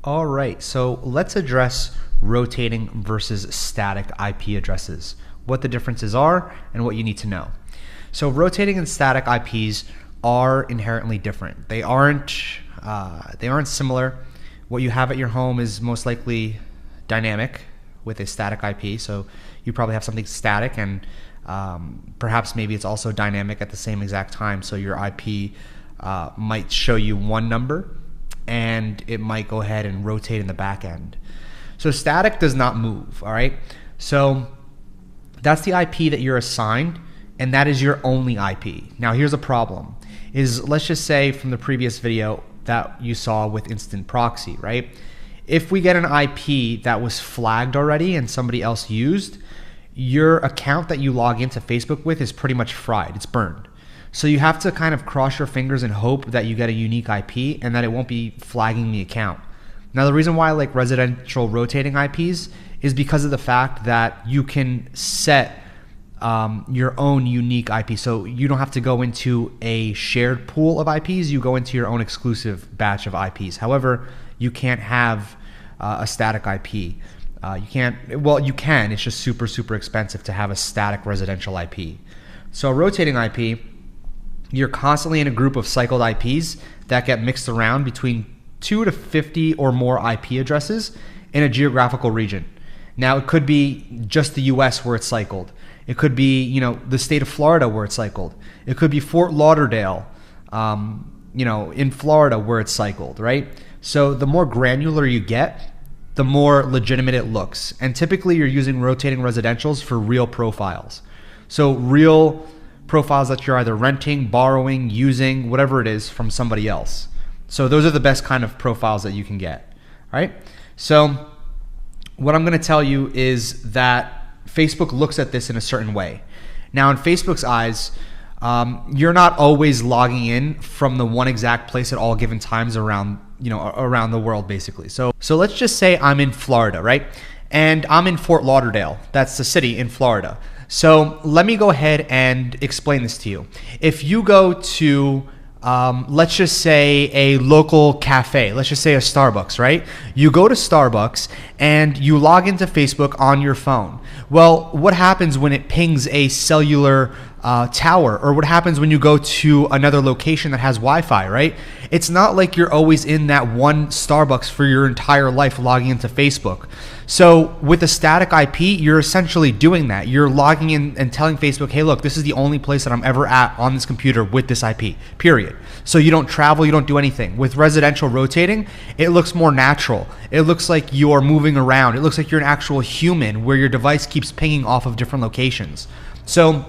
All right, so let's address rotating versus static IP addresses, what the differences are and what you need to know. So rotating and static IPs are inherently different. They aren't similar. What you have at your home is most likely dynamic with a static IP. So you probably have something static and perhaps maybe it's also dynamic at the same exact time. So your IP might show you one number and it might go ahead and rotate in the back end. So static does not move, all right? So that's the IP that you're assigned, and that is your only IP. Now here's a problem, is let's just say from the previous video that you saw with instant proxy, right? If we get an IP that was flagged already and somebody else used, your account that you log into Facebook with is pretty much fried, it's burned. So you have to kind of cross your fingers and hope that you get a unique IP and that it won't be flagging the account. Now the reason why I like residential rotating IPs is because of the fact that you can set your own unique IP. So you don't have to go into a shared pool of IPs, you go into your own exclusive batch of IPs. However, you can't have a static IP. You can, it's just super expensive to have a static residential IP. So a rotating IP, you're constantly in a group of cycled IPs that get mixed around between 2 to 50 or more IP addresses in a geographical region. Now it could be just the US where it's cycled. It could be, the state of Florida where it's cycled. It could be Fort Lauderdale, in Florida where it's cycled, right? So the more granular you get, the more legitimate it looks. And typically you're using rotating residentials for real profiles. So real profiles that you're either renting, borrowing, using, whatever it is from somebody else. So those are the best kind of profiles that you can get, all right? So what I'm gonna tell you is that Facebook looks at this in a certain way. Now in Facebook's eyes, you're not always logging in from the one exact place at all given times around the world basically. So let's just say I'm in Florida, right? And I'm in Fort Lauderdale, that's the city in Florida. So let me go ahead and explain this to you. If you go to, let's just say a local cafe, let's just say a Starbucks, right? You go to Starbucks and you log into Facebook on your phone. Well, what happens when it pings a cellular tower, or what happens when you go to another location that has Wi-Fi, right? It's not like you're always in that one Starbucks for your entire life logging into Facebook. So with a static IP, you're essentially doing that. You're logging in and telling Facebook, hey, look, this is the only place that I'm ever at on this computer with this IP, period. So you don't travel, you don't do anything. With residential rotating, it looks more natural. It looks like you're moving around. It looks like you're an actual human where your device keeps pinging off of different locations. So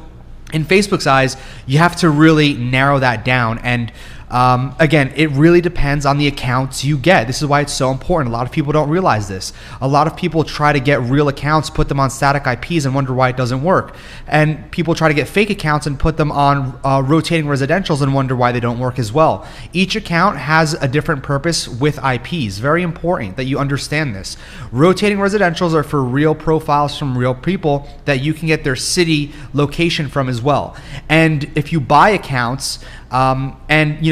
in Facebook's eyes, you have to really narrow that down. And again, it really depends on the accounts you get. This is why it's so important. A lot of people don't realize this. A lot of people try to get real accounts, put them on static IPs and wonder why it doesn't work. And people try to get fake accounts and put them on rotating residentials and wonder why they don't work as well. Each account has a different purpose with IPs. Very important that you understand this. Rotating residentials are for real profiles from real people that you can get their city location from as well. And if you buy accounts,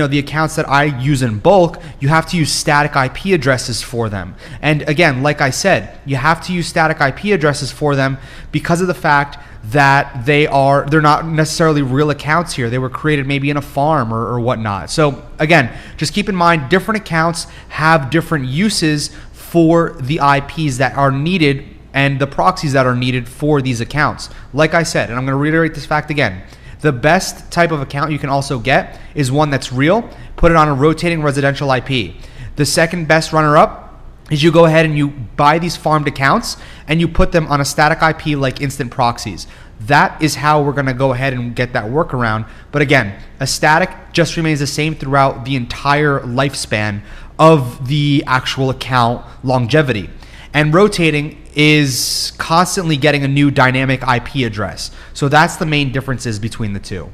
the accounts that I use in bulk, you have to use static IP addresses for them. And again, like I said, you have to use static IP addresses for them because of the fact that they're not necessarily real accounts here. They were created maybe in a farm or whatnot. So again, just keep in mind, different accounts have different uses for the IPs that are needed and the proxies that are needed for these accounts. Like I said, and I'm gonna reiterate this fact again, the best type of account you can also get is one that's real. Put it on a rotating residential IP. The second best runner-up is you go ahead and you buy these farmed accounts and you put them on a static IP like instant proxies. That is how we're going to go ahead and get that workaround. But again, a static just remains the same throughout the entire lifespan of the actual account longevity. And rotating is constantly getting a new dynamic IP address. So that's the main differences between the two.